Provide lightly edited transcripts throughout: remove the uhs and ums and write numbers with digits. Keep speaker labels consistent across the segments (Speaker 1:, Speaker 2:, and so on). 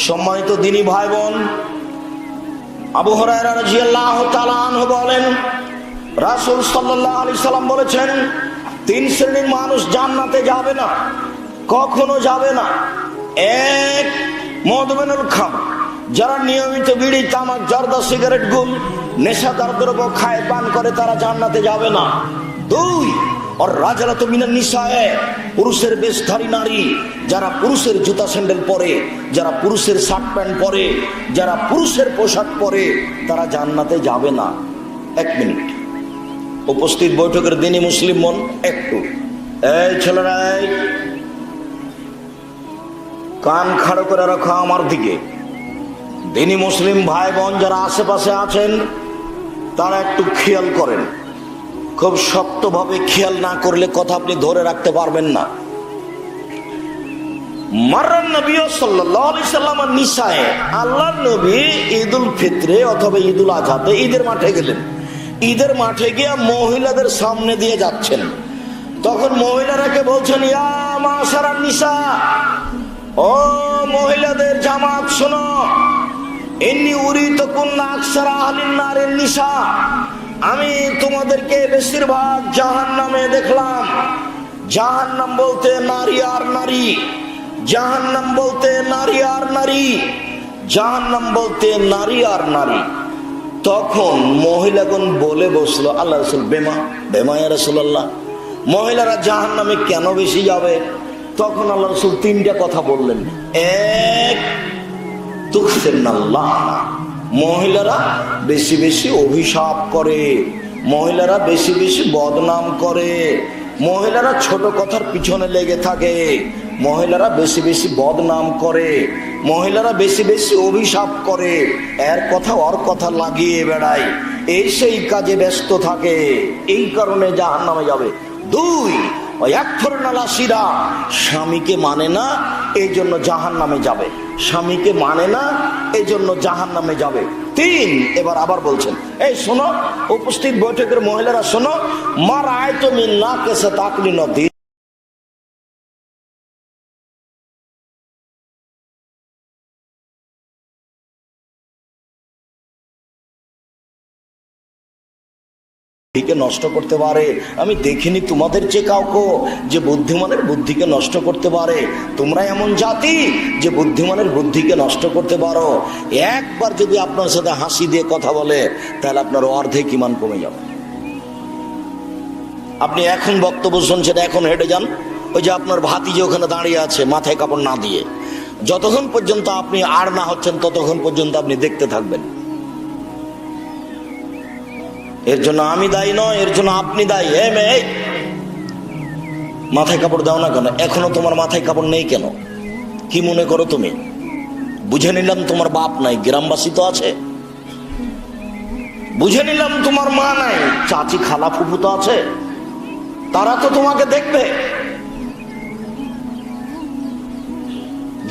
Speaker 1: সম্মানিত দিনী ভাই বোন, আবু হুরায়রা রাদিয়াল্লাহু তাআলা আনহু বলেন, রাসূল সাল্লাল্লাহু আলাইহি সাল্লাম বলেছেন, তিন শ্রেণীর মানুষ জান্নাতে যাবে না, কখনো যাবে না। এক, মদমিনুল খামর, যারা নিয়মিত বিড়ি, তামাক, জর্দা, সিগারেট, গুল, নেশাদার দ্রব্য খায়, পান করে, তারা জান্নাতে যাবে না। দুই, আর রাজালাতু মিনান নিসায়ে, পুরুষের বেশধারী নারী, যারা পুরুষের জুতা স্যান্ডেল পরে, যারা পুরুষের শার্ট প্যান্ট পরে, যারা পুরুষের পোশাক পরে, তারা জান্নাতে যাবে না। এক মিনিট, উপস্থিত বৈঠকের দিনী মুসলিম মন, একটু এই ছেলেরা, কান খাড়ো করে রাখো আমার দিকে। দিনী মুসলিম ভাই বোন যারা আশেপাশে আছেন, তারা একটু খেয়াল করেন। খুব শক্তভাবে খেয়াল না করলে কথা আপনি ধরে রাখতে পারবেন না। মাররান নবী সাল্লাল্লাহু আলাইহি সাল্লাম নিসায়ে, আল্লাহর নবী ঈদুল ফিতরে অথবা ঈদুল আজহাতে ঈদের মাঠে গেলেন। ঈদের মাঠে গিয়ে মহিলাদের সামনে দিয়ে যাচ্ছেন। তখন মহিলারাকে বলছেন, ইয়া মাশারান নিসা, ও মহিলাদের জামাত শোনো, ইন্নী উরিতুকুন্না আকসারা আহলিন নারিন নিসা, আমি তোমাদেরকে বেশিরভাগ জাহান্নামে দেখলাম। জাহান্নাম বলতে নারী আর নারী, জাহান্নাম বলতে নারী আর নারী, জাহান্নাম বলতে নারী আর নারী। তখন মহিলাগণ বলে বসলো, আল্লাহ রাসূল, বেমা ইয়া রাসূলুল্লাহ, মহিলারা জাহান্নামে কেন বেশি যাবে? তখন আল্লাহ রাসূল তিনটা কথা বললেন। এক, তুকসিরনাল্লাহ, মহিলারা বেশি বেশি অভিশাপ করে, মহিলারা বেশি বেশি বদনাম করে, মহিলারা ছোট কথার পিছনে লেগে থাকে, মহিলারা বেশি বেশি বদনাম করে, মহিলারা বেশি বেশি অভিশাপ করে, এর কথা ওর কথা লাগিয়ে বেড়ায়, এই সেই কাজে ব্যস্ত থাকে, এই কারণে জাহান্নামে যাবে। দুই, ওয়াকফুরনালাসিরা, স্বামীকে মানে না, এই জন্য জাহান্নামে যাবে, স্বামীকে মানে না, এই জন্য জাহান্নামে যাবে। তিন, এবার আবার বলছেন, এই শোনো উপস্থিত বৈঠকের মহিলারা, শোনো, মা রাআইতু মিন নাকিসাত আকলিন ওয়া দীন, বুদ্ধিকে নষ্ট করতে পারে। আমি দেখিনি তোমাদের চেয়ে কাউকে যে বুদ্ধিমানের বুদ্ধিকে নষ্ট করতে পারে। তোমরা এমন জাতি যে বুদ্ধিমানের বুদ্ধিকে নষ্ট করতে পারো। একবার যদি আপনার সাথে হাসি দিয়ে কথা বলে, তাহলে আপনার অর্ধেক ঈমান কমে যাবে। আপনি এখন বক্তব্য শুনছেন, এখন হেঁটে যান, ওই যে আপনার ভাতিজি ওখানে দাঁড়িয়ে আছে মাথায় কাপড় না দিয়ে, যতক্ষণ পর্যন্ত আপনি আর না হচ্ছেন ততক্ষণ পর্যন্ত আপনি দেখতে থাকবেন। এর জন্য আমি দায়ী নয়, এর জন্য আপনি দায়ী। এ মেয়ে, মাথায় কাপড় দাও না কেন? এখনো তোমার মাথায় কাপড় নেই কেন? কি মনে করো তুমি? বুঝে নিলাম তোমার বাপ নাই, গ্রামবাসী তো আছে। বুঝে নিলাম তোমার মা নাই, চাচি, খালা, ফুফু তো আছে, তারা তো তোমাকে দেখবে।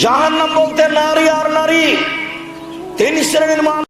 Speaker 1: জাহান্নাম বলতে নারী আর নারী, তিন শ্রেণীর মানুষ।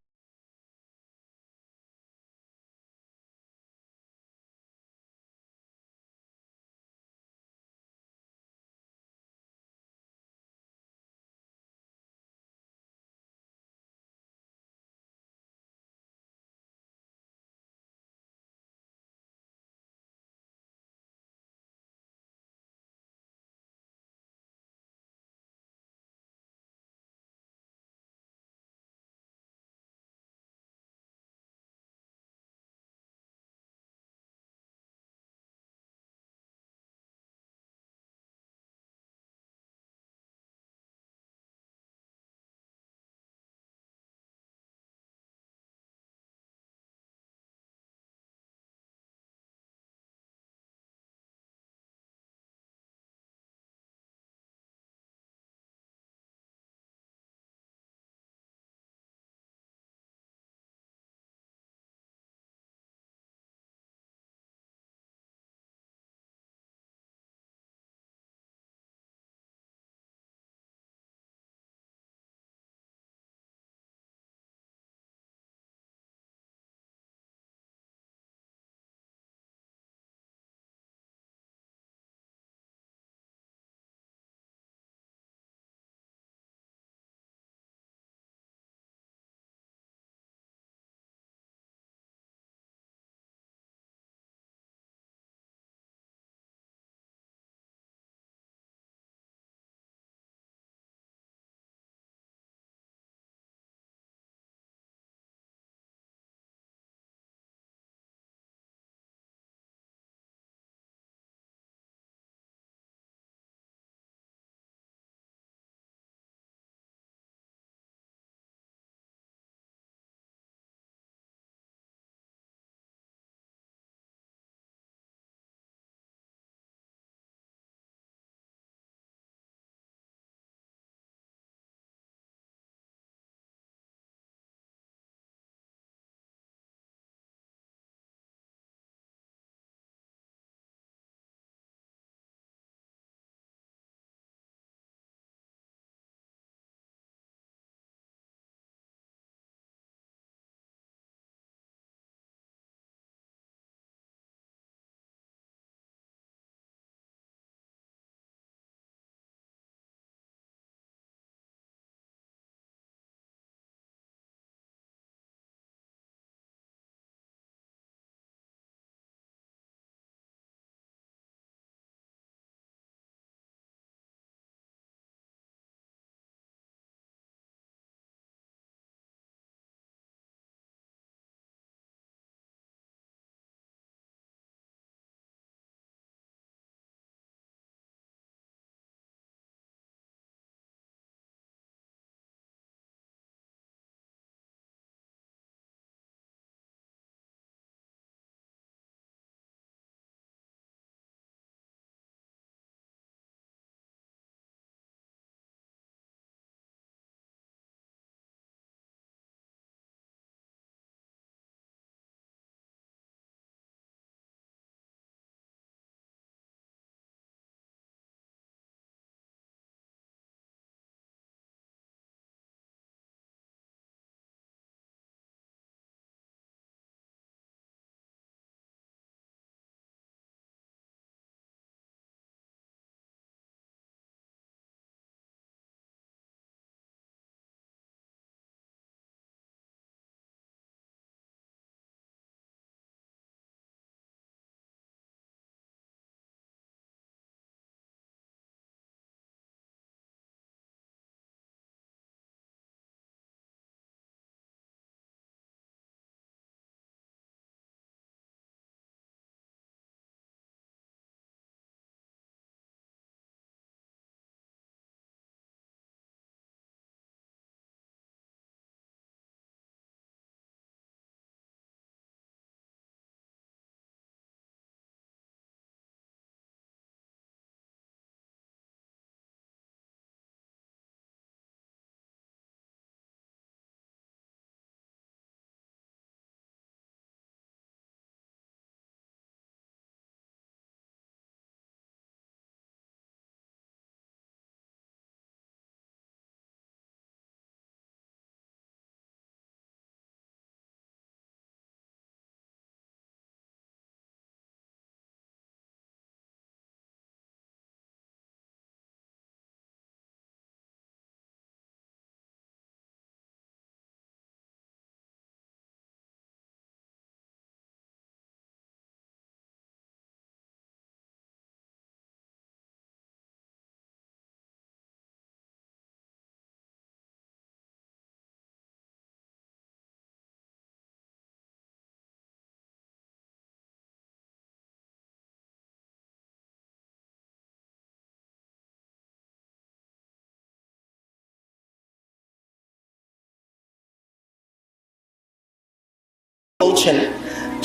Speaker 1: বলছেন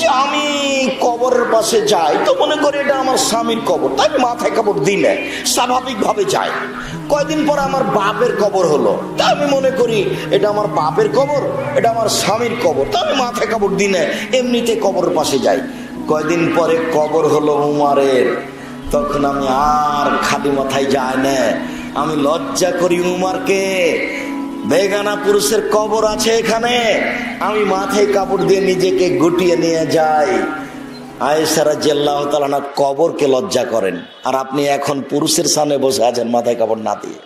Speaker 1: যে আমি কবরের পাশে যাই তো মনে করি এটা আমার স্বামীর কবর, তাই আমি মাথায় কাপড় দিলে স্বাভাবিক ভাবে যাই। কয়দিন পরে আমার বাপের কবর হলো, তা আমি মনে করি এটা আমার বাপের কবর, এটা আমার স্বামীর কবর, তা আমি মাথায় কাপড় দিলে এমনিতে কবরের পাশে যাই। কয়দিন পরে কবর হলো উমারের, তখন আমি আর খালি মাথায় যাই না, আমি লজ্জা করি উমারকে, বেগানা পুরুষের কবর আছে এখানে, আমি মাথায় কাপড় দিয়ে নিজেকে গুটিয়ে নিয়ে যাই। আয়েশা রাদিয়াল্লাহু তাআলা কবরকে লজ্জা করেন, আর আপনি এখন পুরুষের সামনে বসে আছেন মাথায় কাপড় না দিয়ে।